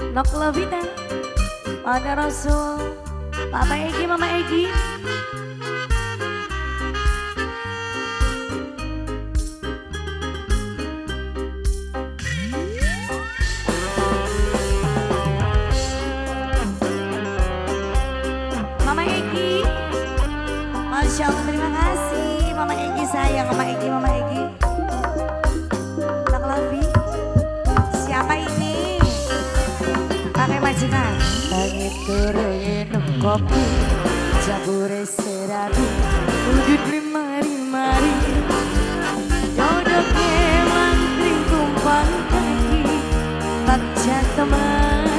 Nok Lovita, Pada Rasul, Papa Egi, Mama Egi. Mama Egi, Masya Allah terima kasih. Mama Egi sayang, Mama Egi, Mama Egi. Nok Lovi, siapa ini? Pakai majikan. Tangi turu minum kopi, jabure serabi, wujud mari-mari. Jodohke mantring tumpang kaki, bakja teman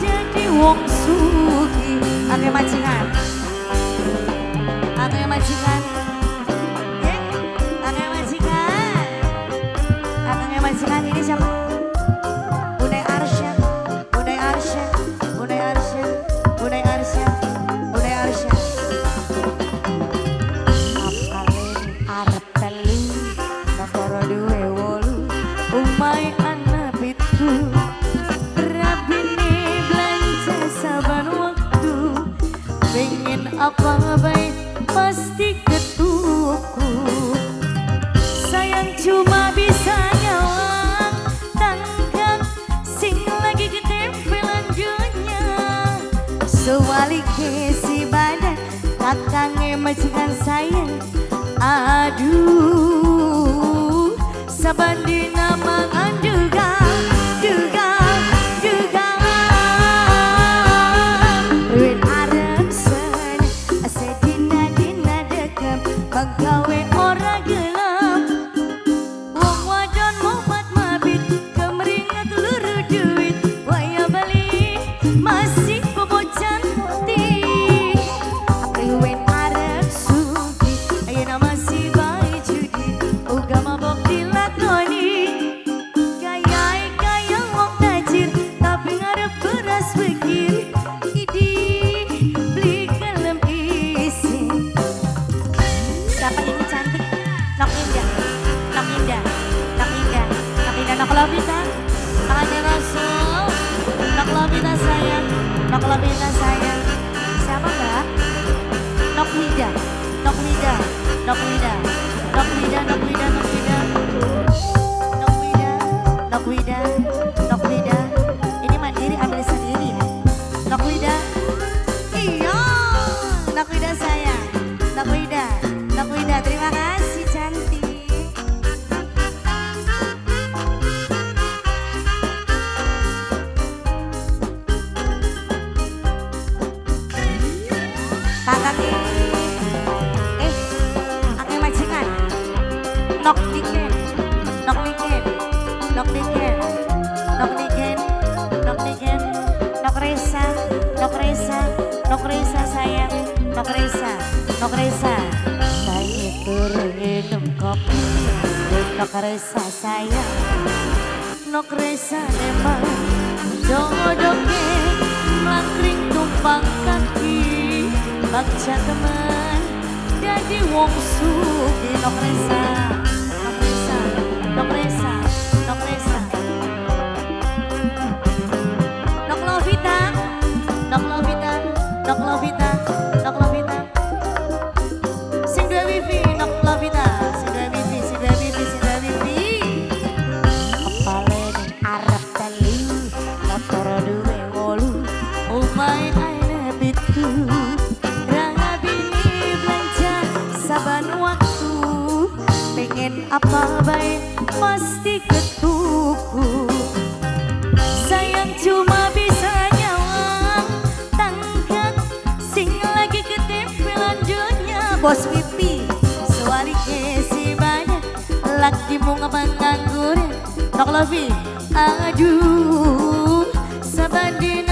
jadi wong sugi. Pakai majikan, pakai majikan, pakai majikan, pakai majikan ini siapa? Bunda Arsya, Bunda Arsya, Bunda Arsya, Bunda Arsya, Bunda Arsya. Apalin arep telu, noporo duwe wolu, umai ana pitu. Rabine belanja saban waktu, pengen apa baik pasti ketuku. Sayang cuma bisa nyawang tanggang sing lagi ketempelan dunia. Sewali ke si badan kakangnya majikan sayang. Aduh sabandi nama anduga duga duga ruin arep sen sedina dina dekam pagawe ora gelap wong wadon momat mabit kemringat luru duit waya bali masih bobocan putih ruin arep sugi ayeuna masih bae judi uga mabok dilakoni gaya wong tajir tapi ngarep beras begir idi beli kelem isi. Siapa ini cantik? Nok Indah, Nok Indah, Nok Indah, Nok Indah, Nok Lovita, Pada Rasul, Nok Lovita sayang, Nok Lovita sayang. Siapa mbak? Nok Wida, Nok Wida, Nok Wida, Nok Wida, Nok Wida, Nok Wida, Nok Wida, Nok Wida, Nok Wida. Ini mandiri ambil sendiri ya. Nok Wida, iya, Nok Wida sayang, Nok Wida, Nok Wida. Terima kasih cantik. Kakak pakai majikan. Nok Diken, Nok Diken, Nok Diken, Nok Diken, Nok Diken, Nok Resa, Nok Resa, Nok Resa sayang, Nok Resa, Nok Resa. Saya turun minum kopi, Nok Resa sayang, Nok Resa demam, jodohnya melangkring tumpang kaki, bakja teman jadi wong sugi. Nok Resa, Nok Resa, Nok Resa, Nok Resa. Nok Lovita, Nok Lovita, Nok Lovita, Nok Lovita. Sing dua wifi, Nok Lovita, sing dua wifi, sing dua wifi, sing dua wifi. Apalin arep telu, motor duwe wolu, umai aina pitu. Rabine belanja saban waktu, pengen apa baik pasti ketuku. Sayang cuma bisa nyawang tangkap sing lagi ketempelan dunia. Bos pipi sewali ke si badan lagi bunga panganggur. Nok Lovi, aduh sabandin